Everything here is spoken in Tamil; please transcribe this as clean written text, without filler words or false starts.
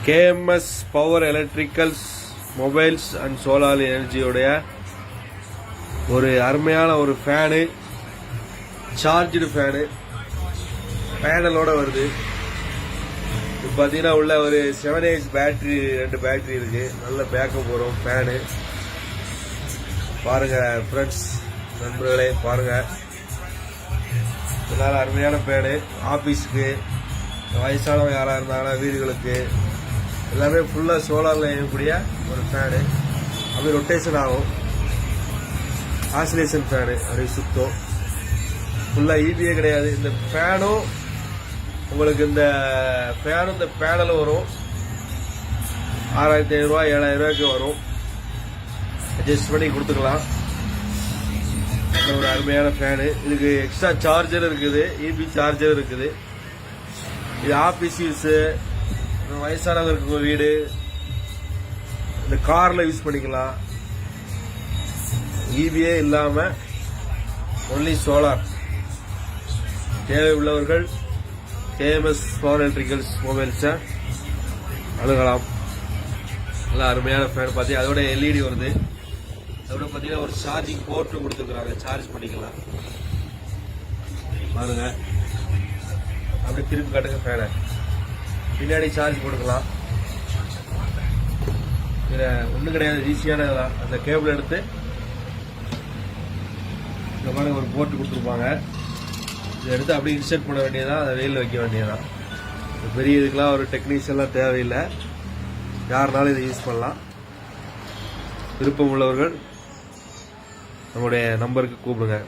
KMS power electricals mobiles and solar எனர்ஜியோடைய ஒரு அருமையான ஒரு ஃபேனு, சார்ஜ்டு ஃபேனு பேனலோட வருது. இப்போ பார்த்தீங்கன்னா உள்ள ஒரு 7H பேட்டரி, 2 பேட்டரி இருக்கு. நல்ல பேக்கப் வரும் ஃபேனு. பாருங்க ஃப்ரெண்ட்ஸ், நண்பர்களே பாருங்க, இதனால அருமையான ஃபேனு. ஆஃபீஸுக்கு, வயசானவங்க யாராக இருந்தாங்கன்னா வீடுகளுக்கு எல்லாமே ஃபுல்லாக சோலாரில் இயங்கக்கூடிய ஒரு ஃபேனு. அப்படி ரொட்டேஷன் ஆகும். ஆசிலேஷன் ஃபேனு அப்படி சுத்தம். ஃபுல்லாக ஈபியே கிடையாது. இந்த ஃபேனும் உங்களுக்கு இந்த ஃபேனும் இந்த பேனலும் வரும். 6500 ரூபா 7000 ரூபாய்க்கு வரும். அட்ஜஸ்ட் பண்ணி கொடுத்துக்கலாம். ஒரு அருமையான ஃபேனு. இதுக்கு எக்ஸ்ட்ரா சார்ஜர் இருக்குது, இபி சார்ஜர் இருக்குது. இது ஆஃபீஸ் யூஸு, வயசானவங்களுக்கு வீடு, இந்த காரில் யூஸ் பண்ணிக்கலாம். இபியே இல்லாமல் ஒன்லி சோலார். தேவை உள்ளவர்கள் KMS பவர் எலக்ட்ரிக்கல்ஸ் மொபைல்ஸை அணுகலாம். நல்லா அருமையான ஃபேன். பார்த்தீங்கன்னா அதோட LED வருது. அதோட பார்த்தீங்கன்னா ஒரு சார்ஜிங் போர்ட்டு கொடுத்துருக்குறாங்க, சார்ஜ் பண்ணிக்கலாம். பாருங்க, அப்படியே திருப்பி காட்டுங்க ஃபேனை. பின்னாடி சார்ஜ் போட்டுக்கலாம். இதில் ஒன்றும் கிடையாது, ஈஸியானதான். அந்த கேபிள் எடுத்து இந்த மாதிரி ஒரு போர்ட்டு கொடுத்துருப்பாங்க. இதை எடுத்து அப்படியே இன்சர்ட் பண்ண வேண்டியதான், அதை வெயிலில் வைக்க வேண்டியதான். பெரிய இதுக்கெல்லாம் ஒரு டெக்னீஷியன்லாம் தேவையில்லை. யாருனாலும் இதை யூஸ் பண்ணலாம். விருப்பம் உள்ளவர்கள் நம்முடைய நம்பருக்கு கூப்பிடுங்க.